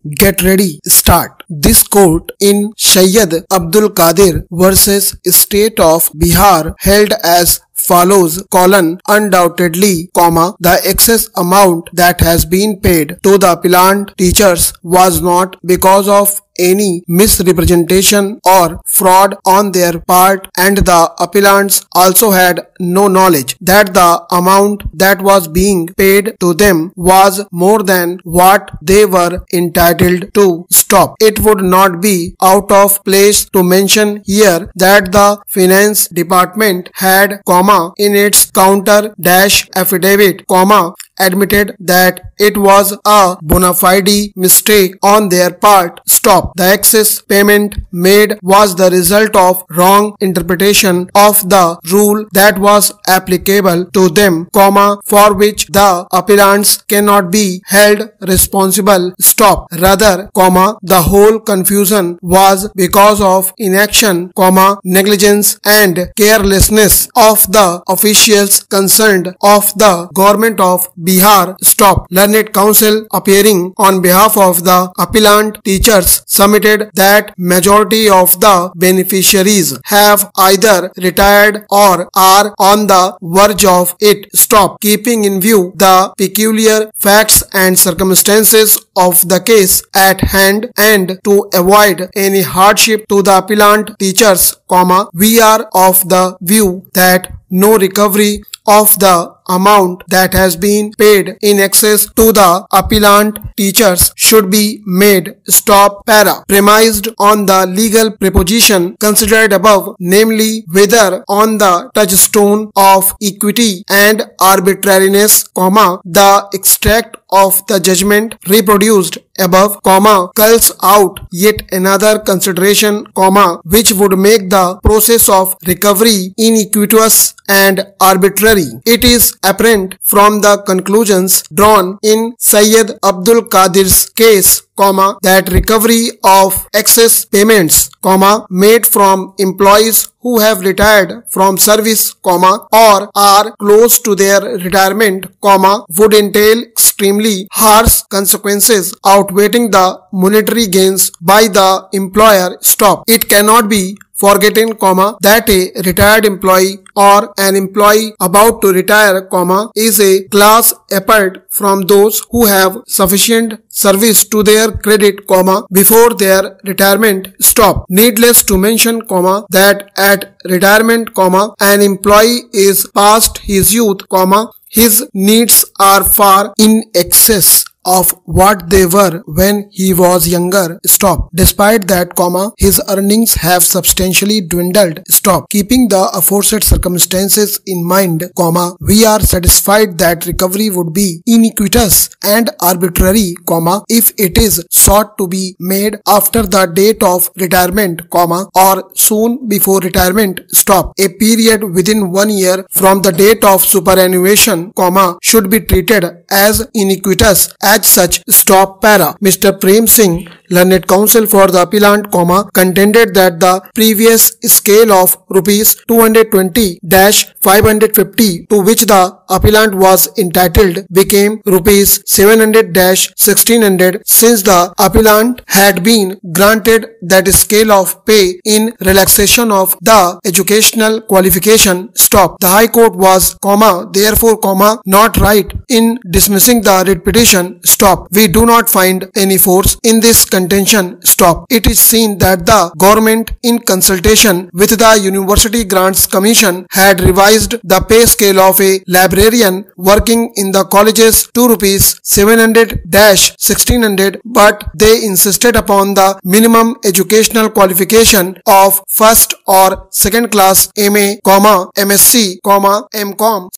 Get ready, start. This court in Syed Abdul Qadir versus State of Bihar held as follows: undoubtedly, the excess amount that has been paid to the appellant teachers was not because of any misrepresentation or fraud on their part, and the appellants also had no knowledge that the amount that was being paid to them was more than what they were entitled to. Stop. It would not be out of place to mention here that the finance department had, in its counter affidavit, admitted that it was a bona fide mistake on their part. Stop. The excess payment made was the result of wrong interpretation of the rule that was applicable to them, for which the appellants cannot be held responsible. Stop. Rather, the whole confusion was because of inaction, negligence and carelessness of the officials concerned of the government of Bihar. Stop. Learned counsel, appearing on behalf of the appellant teachers, submitted that majority of the beneficiaries have either retired or are on the verge of it. Stop. Keeping in view the peculiar facts and circumstances of the case at hand and to avoid any hardship to the appellant teachers, we are of the view that no recovery of the amount that has been paid in excess to the appellant teachers should be made. Stop. Para. Premised on the legal proposition considered above, namely whether on the touchstone of equity and arbitrariness, the extract of the judgment reproduced above, culls out yet another consideration, which would make the process of recovery iniquitous and arbitrary. It is apparent from the conclusions drawn in Syed Abdul Qadir's case, that recovery of excess payments, made from employees who have retired from service, or are close to their retirement, would entail extremely harsh consequences outweighing the monetary gains by the employer. Stop. It cannot be forgetting, that a retired employee or an employee about to retire, is a class apart from those who have sufficient service to their credit, before their retirement. Stop. Needless to mention, that at retirement, an employee is past his youth, his needs are far in excess of what they were when he was younger. Stop. Despite that, his earnings have substantially dwindled. Stop. Keeping the aforesaid circumstances in mind, we are satisfied that recovery would be iniquitous and arbitrary, if it is sought to be made after the date of retirement, or soon before retirement. Stop. A period within 1 year from the date of superannuation, should be treated as iniquitous as such. Stop. Para. Mr. Prem Singh, learned counsel for the appellant, contended that the previous scale of rupees 220-550 to which the appellant was entitled became rupees 700-1600 since the appellant had been granted that scale of pay in relaxation of the educational qualification. Stop. The High Court was, therefore, not right in dismissing the writ petition. Stop. We do not find any force in this contention. Stop. It is seen that the government, in consultation with the University Grants Commission, had revised the pay scale of a librarian working in the colleges to rupees 700-1600, but they insisted upon the minimum educational qualification of first or second class MA, MSc, MCom.